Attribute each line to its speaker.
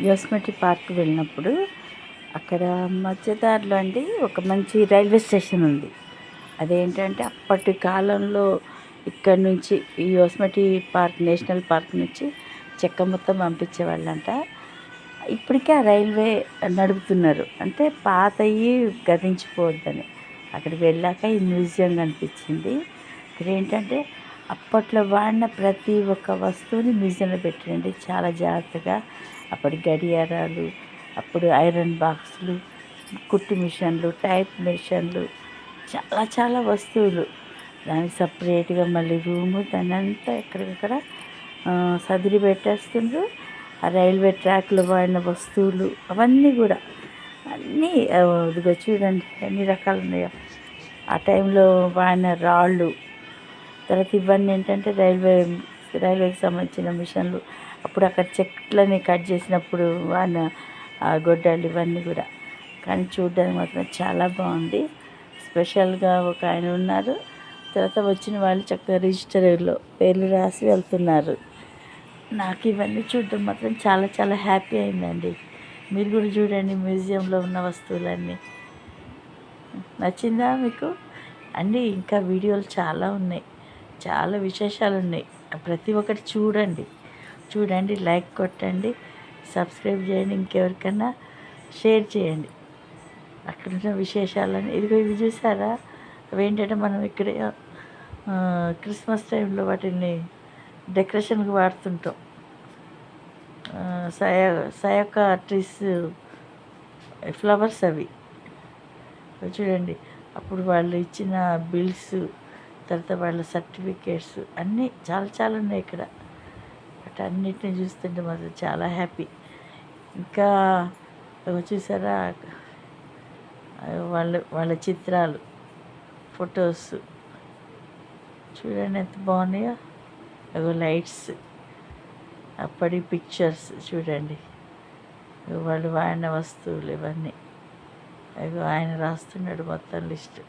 Speaker 1: యోస్మటి park వెళ్ళినప్పుడు అక్కడ మధ్యదారిలో అండి ఒక మంచి రైల్వే స్టేషన్ ఉంది. అదేంటంటే అప్పటి కాలంలో ఇక్కడ నుంచి ఈ యోస్మటి పార్క్ నేషనల్ పార్క్ నుంచి చెక్క మొత్తం పంపించేవాళ్ళంట. ఇప్పటికే ఆ రైల్వే నడుపుతున్నారు. అంటే పాతయి గతించిపోవద్దని. అక్కడికి వెళ్ళాక ఈ మ్యూజియం కనిపించింది. ఇక్కడ ఏంటంటే అప్పట్లో వాడిన ప్రతి ఒక్క వస్తువుని మ్యూజియంలో పెట్టారండి చాలా జాగ్రత్తగా. అప్పటి గడియారాలు, అప్పుడు ఐరన్ బాక్సులు, కుట్టు మిషన్లు, టైప్ మిషన్లు, చాలా చాలా వస్తువులు. దానికి సపరేట్గా మళ్ళీ రూము దాన్ని అంతా ఎక్కడికక్కడ సదిరి పెట్టేస్తుండ్రు. ఆ రైల్వే ట్రాక్లో వాడిన వస్తువులు అవన్నీ కూడా అన్నీ ఇదిగో చూడండి ఎన్ని రకాలు ఉన్నాయో. ఆ టైంలో వాడిన రాళ్ళు, తర్వాత ఇవన్నీ ఏంటంటే రైల్వేకి సంబంధించిన మిషన్లు. అప్పుడు అక్కడ చెట్లని కట్ చేసినప్పుడు వాడిన గొడ్డళ్ళు ఇవన్నీ కూడా. కానీ చూడడానికి మాత్రం చాలా బాగుంది. స్పెషల్గా ఒక ఆయన ఉన్నారు. తర్వాత వచ్చిన వాళ్ళు చక్కగా రిజిస్టర్లో పేర్లు రాసి వెళ్తున్నారు. నాకు ఇవన్నీ చూడడం మాత్రం చాలా చాలా హ్యాపీ అయిందండి. మీరు కూడా చూడండి మ్యూజియంలో ఉన్న వస్తువులన్నీ. నచ్చిందా మీకు అండి? ఇంకా వీడియోలు చాలా ఉన్నాయి, చాలా విశేషాలు ఉన్నాయి. ప్రతి ఒక్కటి చూడండి, లైక్ కొట్టండి, సబ్స్క్రైబ్ చేయండి, ఇంకెవరికన్నా షేర్ చేయండి. అక్కడున్న విశేషాలని ఇదిగో ఇవి చూసారా? అవేంటంటే మనం ఇక్కడ క్రిస్మస్ టైంలో వాటిని డెకరేషన్కి వాడుతుంటాం. సయక ట్రీస్ ఫ్లవర్స్ అవి చూడండి. అప్పుడు వాళ్ళు ఇచ్చిన బిల్స్, తర్వాత వాళ్ళ సర్టిఫికేట్స్ అన్నీ చాలా చాలా ఉన్నాయి ఇక్కడ. వాటన్నిటిని చూస్తుంటే మాత్రం చాలా హ్యాపీ. ఇంకా చూసారా వాళ్ళ చిత్రాలు, ఫొటోస్ చూడండి ఎంత బాగున్నాయో. అవి లైట్స్, అప్పటి పిక్చర్స్ చూడండి. వాళ్ళు వాడిన వస్తువులు ఇవన్నీ. ఆయన రాస్తున్నాడు మొత్తం లిస్ట్.